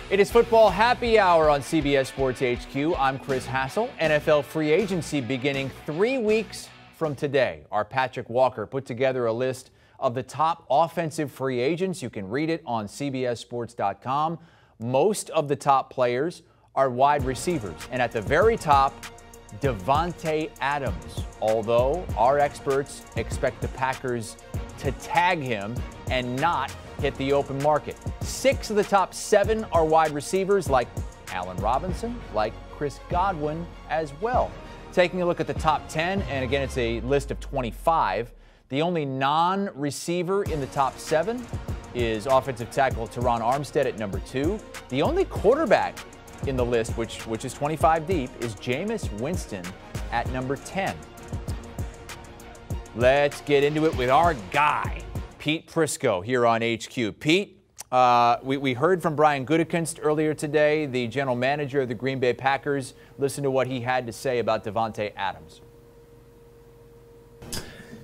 It is football happy hour on CBS Sports HQ. I'm Chris Hassel. NFL free agency beginning 3 weeks from today. Our Patrick Walker put together a list of the top offensive free agents. You can read it on CBSSports.com. Most of the top players are wide receivers. And at the very top, Devante Adams. Although our experts expect the Packers to tag him and not hit the open market. 6 of the top 7 are wide receivers like Allen Robinson, like Chris Godwin as well. Taking a look at the top 10, and again, it's a list of 25. The only non-receiver in the top 7 is offensive tackle Teron Armstead at number 2. The only quarterback in the list, which is 25 deep, is Jameis Winston at number 10. Let's get into it with our guy, Pete Prisco, here on HQ. Pete, we heard from Brian Gutekunst earlier today, the general manager of the Green Bay Packers. Listen to what he had to say about Devante Adams.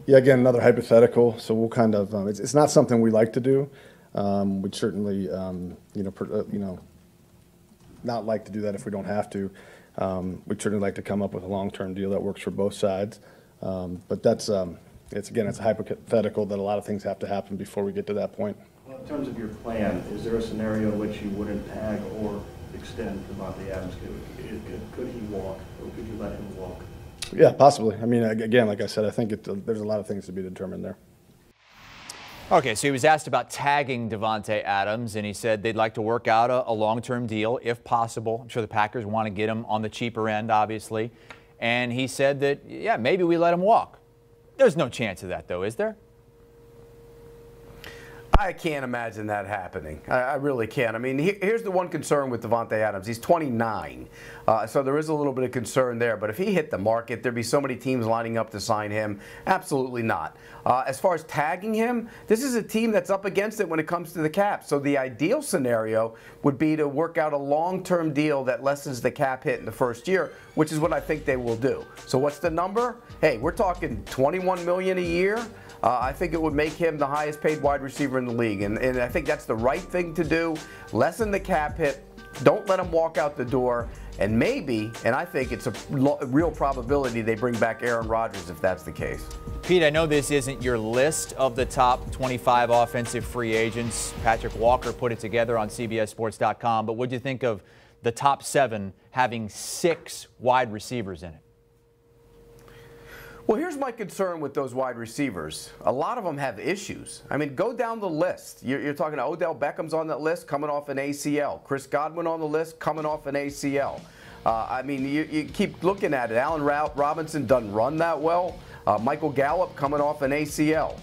Yeah, again, another hypothetical. So we'll kind of it's not something we like to do. We'd certainly not like to do that if we don't have to. We'd certainly like to come up with a long-term deal that works for both sides. But that's it's a hypothetical that a lot of things have to happen before we get to that point. Well, in terms of your plan, is there a scenario in which you wouldn't tag or extend Devonte Adams? Could he walk, or could you let him walk? Yeah, possibly. I mean, again, like I said, I think there's a lot of things to be determined there. Okay, so he was asked about tagging Devonte Adams, and he said they'd like to work out a long-term deal if possible. I'm sure the Packers want to get him on the cheaper end, obviously. And he said that, yeah, maybe we let him walk. There's no chance of that, though, is there? I can't imagine that happening. I really can't. I mean, here's the one concern with Devonte Adams. He's 29, so there is a little bit of concern there. But if he hit the market, there'd be so many teams lining up to sign him. Absolutely not. As far as tagging him, this is a team that's up against it when it comes to the cap. So the ideal scenario would be to work out a long-term deal that lessens the cap hit in the first year, which is what I think they will do. So what's the number? Hey, we're talking $21 million a year. I think it would make him the highest paid wide receiver in the league. And I think that's the right thing to do. Lessen the cap hit. Don't let him walk out the door. And maybe, and I think it's a real probability, they bring back Aaron Rodgers if that's the case. Pete, I know this isn't your list of the top 25 offensive free agents. Patrick Walker put it together on CBSSports.com. But what do you think of the top 7 having 6 wide receivers in it? Well, here's my concern with those wide receivers. A lot of them have issues. I mean, go down the list. You're talking to Odell Beckham's on that list, coming off an ACL. Chris Godwin on the list, coming off an ACL. I mean, you keep looking at it. Allen Robinson doesn't run that well. Michael Gallup coming off an ACL.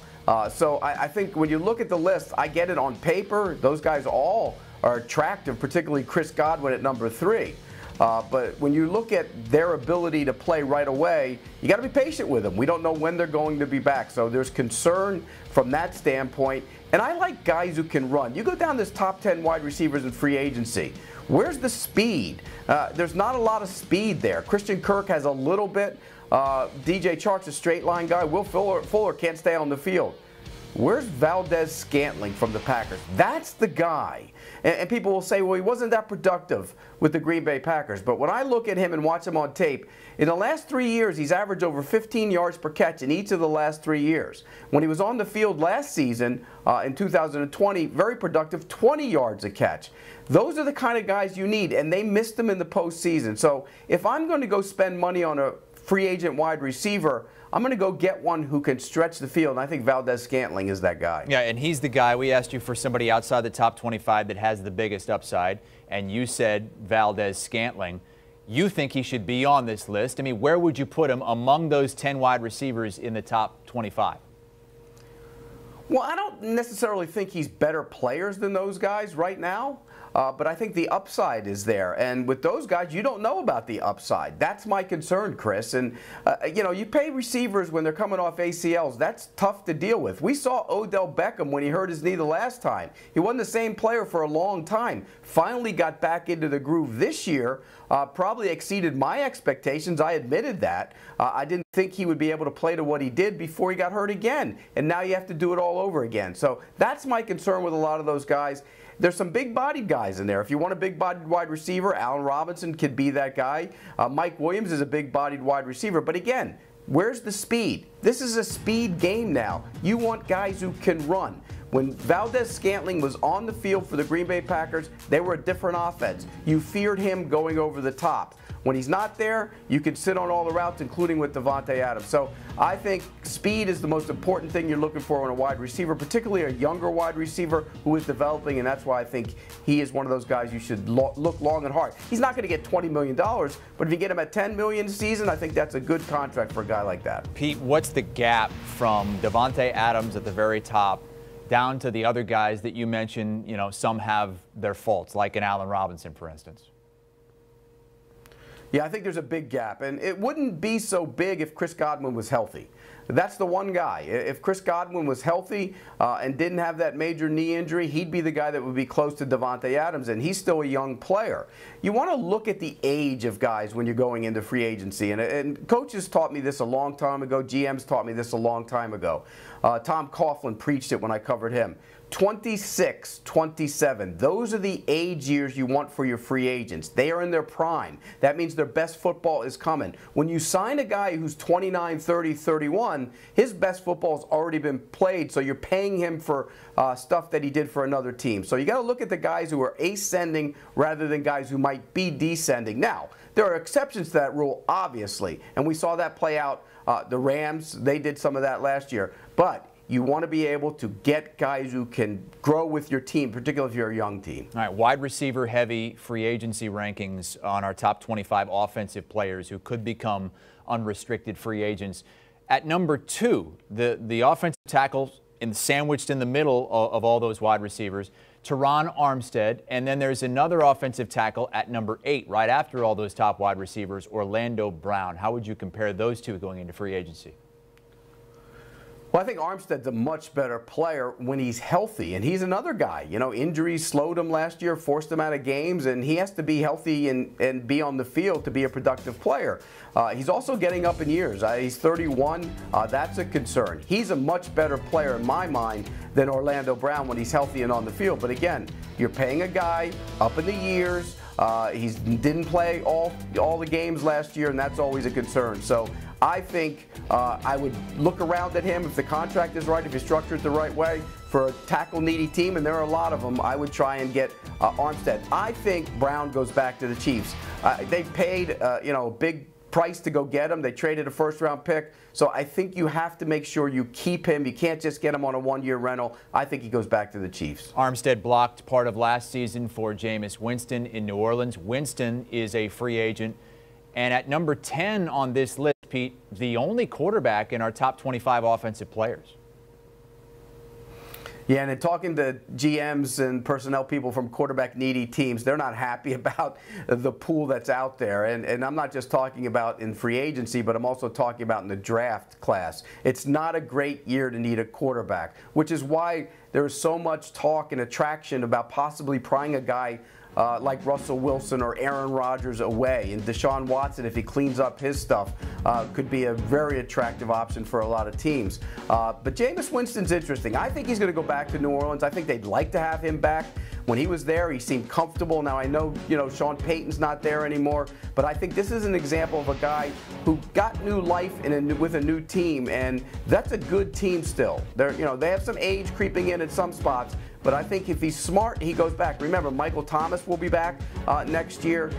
So I think when you look at the list, I get it on paper. Those guys all are attractive, particularly Chris Godwin at number 3. But when you look at their ability to play right away, you got to be patient with them. We don't know when they're going to be back. So there's concern from that standpoint. And I like guys who can run. You go down this top 10 wide receivers in free agency. Where's the speed? There's not a lot of speed there. Christian Kirk has a little bit. DJ Chark's a straight line guy. Will Fuller can't stay on the field. Where's Valdez Scantling from the Packers? That's the guy. And people will say, well, he wasn't that productive with the Green Bay Packers. But when I look at him and watch him on tape, in the last 3 years, he's averaged over 15 yards per catch in each of the last 3 years. When he was on the field last season, in 2020, very productive, 20 yards a catch. Those are the kind of guys you need, and they missed them in the postseason. So if I'm going to go spend money on a free agent wide receiver, I'm going to go get one who can stretch the field, and I think Valdez Scantling is that guy. Yeah, and he's the guy. We asked you for somebody outside the top 25 that has the biggest upside, and you said Valdez Scantling. You think he should be on this list. I mean, where would you put him among those 10 wide receivers in the top 25? Well, I don't necessarily think he's better players than those guys right now. But I think the upside is there. And with those guys, you don't know about the upside. That's my concern, Chris. And, you pay receivers when they're coming off ACLs. That's tough to deal with. We saw Odell Beckham when he hurt his knee the last time. He wasn't the same player for a long time. Finally got back into the groove this year. Probably exceeded my expectations. I admitted that. I didn't think he would be able to play to what he did before he got hurt again. And now you have to do it all over again. So that's my concern with a lot of those guys. There's some big-bodied guys guys in there. If you want a big-bodied wide receiver, Allen Robinson could be that guy. Mike Williams is a big-bodied wide receiver. But again, where's the speed? This is a speed game now. You want guys who can run. When Valdez Scantling was on the field for the Green Bay Packers, they were a different offense. You feared him going over the top. When he's not there, you can sit on all the routes, including with Devante Adams. So I think speed is the most important thing you're looking for in a wide receiver, particularly a younger wide receiver who is developing, and that's why I think he is one of those guys you should look long and hard. He's not going to get $20 million, but if you get him at $10 million a season, I think that's a good contract for a guy like that. Pete, what's the gap from Devante Adams at the very top down to the other guys that you mentioned? You know, some have their faults, like an Allen Robinson, for instance. Yeah, I think there's a big gap, and it wouldn't be so big if Chris Godwin was healthy. That's the one guy. If Chris Godwin was healthy and didn't have that major knee injury, he'd be the guy that would be close to Devante Adams, and he's still a young player. You want to look at the age of guys when you're going into free agency, and coaches taught me this a long time ago. GMs taught me this a long time ago. Tom Coughlin preached it when I covered him. 26, 27, those are the age years you want for your free agents. They are in their prime. That means their best football is coming. When you sign a guy who's 29, 30, 31, his best football has already been played, so you're paying him for stuff that he did for another team. So you got to look at the guys who are ascending rather than guys who might be descending. Now, there are exceptions to that rule, obviously, and we saw that play out. The Rams, they did some of that last year, but you want to be able to get guys who can grow with your team, particularly if you're a young team. All right, wide receiver heavy free agency rankings on our top 25 offensive players who could become unrestricted free agents. At number 2, the offensive tackles sandwiched in the middle of all those wide receivers, Teron Armstead, and then there's another offensive tackle at number 8, right after all those top wide receivers, Orlando Brown. How would you compare those two going into free agency? Well, I think Armstead's a much better player when he's healthy, and he's another guy. You know, injuries slowed him last year, forced him out of games, and he has to be healthy and be on the field to be a productive player. He's also getting up in years. He's 31. That's a concern. He's a much better player in my mind than Orlando Brown when he's healthy and on the field. But again, you're paying a guy up in the years. He didn't play all the games last year, and that's always a concern. So I think I would look around at him if the contract is right, if you structure it the right way for a tackle-needy team, and there are a lot of them. I would try and get Armstead. I think Brown goes back to the Chiefs. They paid a big price to go get him. They traded a first-round pick. So I think you have to make sure you keep him. You can't just get him on a one-year rental. I think he goes back to the Chiefs. Armstead blocked part of last season for Jameis Winston in New Orleans. Winston is a free agent. And at number 10 on this list, Pete, the only quarterback in our top 25 offensive players. Yeah, and in talking to GMs and personnel people from quarterback-needy teams, they're not happy about the pool that's out there. And I'm not just talking about in free agency, but I'm also talking about in the draft class. It's not a great year to need a quarterback, which is why there is so much talk and attraction about possibly prying a guy like Russell Wilson or Aaron Rodgers away. And Deshaun Watson, if he cleans up his stuff, could be a very attractive option for a lot of teams. But Jameis Winston's interesting. I think he's going to go back to New Orleans. I think they'd like to have him back. When he was there, he seemed comfortable. Now, I know, Sean Payton's not there anymore, but I think this is an example of a guy who got new life with a new team, and that's a good team still. They have some age creeping in at some spots, but I think if he's smart, he goes back. Remember, Michael Thomas will be back next year.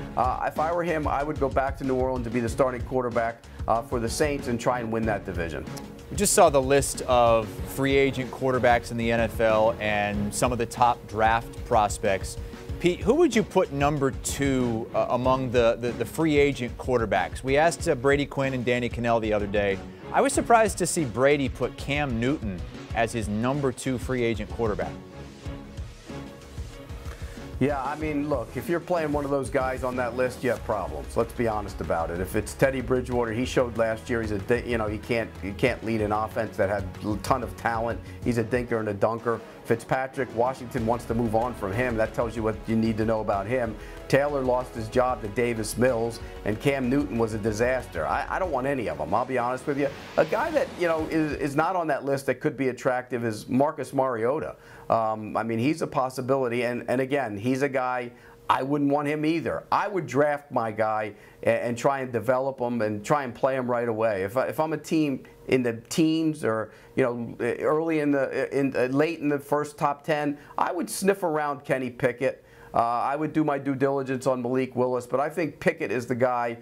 If I were him, I would go back to New Orleans to be the starting quarterback for the Saints and try and win that division. We just saw the list of free agent quarterbacks in the NFL and some of the top draft prospects. Pete, who would you put number 2 among the free agent quarterbacks? We asked Brady Quinn and Danny Cannell the other day. I was surprised to see Brady put Cam Newton as his number 2 free agent quarterback. Yeah, I mean, look, if you're playing one of those guys on that list, you have problems. Let's be honest about it. If it's Teddy Bridgewater, he showed last year he can't lead an offense that had a ton of talent. He's a dinker and a dunker. If Fitzpatrick, Washington wants to move on from him. That tells you what you need to know about him. Taylor lost his job to Davis Mills, and Cam Newton was a disaster. I don't want any of them, I'll be honest with you. A guy that, you know, is not on that list that could be attractive is Marcus Mariota. I mean, he's a possibility, and again, he's a guy, I wouldn't want him either. I would draft my guy and try and develop him and try and play him right away. If I'm a team in the teens or, you know, early late in the first top 10, I would sniff around Kenny Pickett. I would do my due diligence on Malik Willis, but I think Pickett is the guy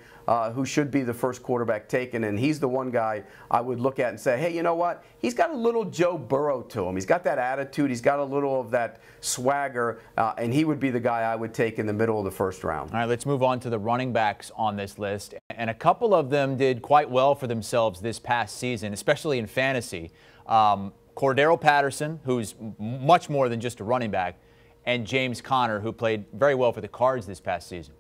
who should be the first quarterback taken, and he's the one guy I would look at and say, hey, you know what? He's got a little Joe Burrow to him. He's got that attitude. He's got a little of that swagger, and he would be the guy I would take in the middle of the first round. All right, let's move on to the running backs on this list, and a couple of them did quite well for themselves this past season, especially in fantasy. Cordero Patterson, who's much more than just a running back, and James Conner, who played very well for the Cards this past season.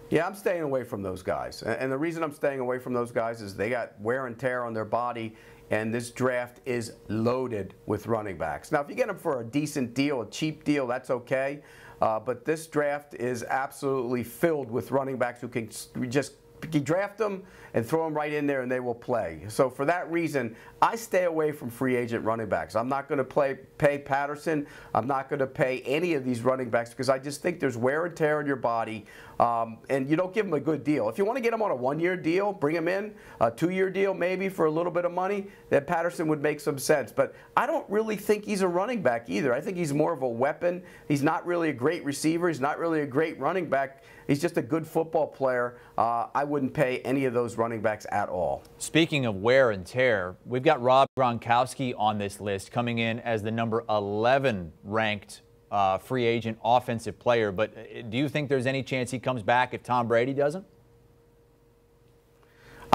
Yeah, I'm staying away from those guys. And the reason I'm staying away from those guys is they got wear and tear on their body, and this draft is loaded with running backs. Now, if you get them for a decent deal, a cheap deal, that's okay. But this draft is absolutely filled with running backs who can just draft them and throw them right in there and they will play. So for that reason, I stay away from free agent running backs. I'm not going to pay Patterson. I'm not going to pay any of these running backs because I just think there's wear and tear on your body, and you don't give them a good deal. If you want to get them on a one-year deal, bring them in, a two-year deal maybe for a little bit of money, then Patterson would make some sense. But I don't really think he's a running back either. I think he's more of a weapon. He's not really a great receiver. He's not really a great running back. He's just a good football player. I wouldn't pay any of those running backs at all. Speaking of wear and tear, we've got Rob Gronkowski on this list, coming in as the number 11 ranked free agent offensive player. But do you think there's any chance he comes back if Tom Brady doesn't?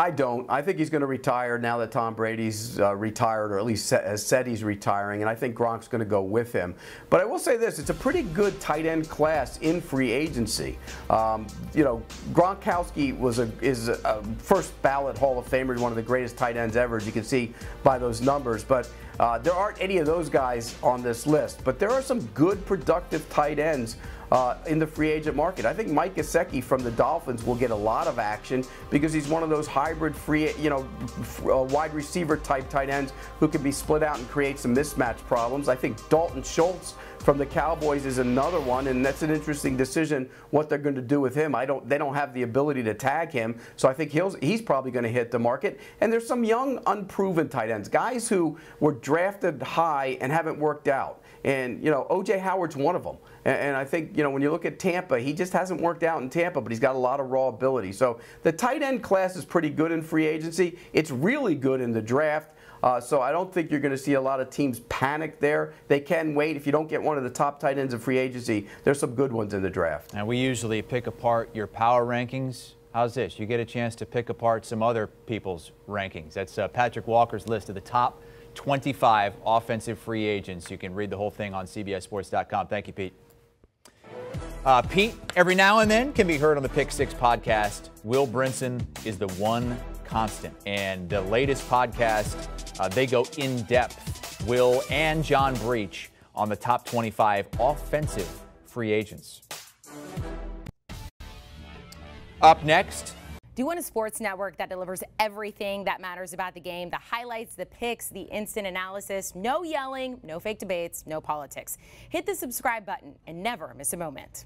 I don't. I think he's going to retire now that Tom Brady's retired, or at least has said he's retiring, and I think Gronk's going to go with him. But I will say this, it's a pretty good tight end class in free agency. You know, Gronkowski is a first ballot Hall of Famer, one of the greatest tight ends ever, as you can see by those numbers. But there aren't any of those guys on this list. But there are some good, productive tight ends in the free agent market. I think Mike Gesicki from the Dolphins will get a lot of action because he's one of those hybrid free, wide receiver type tight ends who can be split out and create some mismatch problems. I think Dalton Schultz from the Cowboys is another one, and that's an interesting decision what they're going to do with him. They don't have the ability to tag him, so I think he's probably going to hit the market. And there's some young, unproven tight ends, guys who were drafted high and haven't worked out. And, you know, O.J. Howard's one of them. And I think, you know, when you look at Tampa, he just hasn't worked out in Tampa, but he's got a lot of raw ability. So the tight end class is pretty good in free agency. It's really good in the draft. So I don't think you're going to see a lot of teams panic there. They can wait. If you don't get one of the top tight ends in free agency, there's some good ones in the draft. And we usually pick apart your power rankings. How's this? You get a chance to pick apart some other people's rankings. That's Patrick Walker's list of the top 25 offensive free agents. You can read the whole thing on CBSSports.com. Thank you, Pete. Pete, every now and then, can be heard on the Pick Six podcast. Will Brinson is the one constant. And the latest podcast, they go in depth. Will and John Breach on the top 25 offensive free agents. Up next. Do you want a sports network that delivers everything that matters about the game? The highlights, the picks, the instant analysis, no yelling, no fake debates, no politics. Hit the subscribe button and never miss a moment.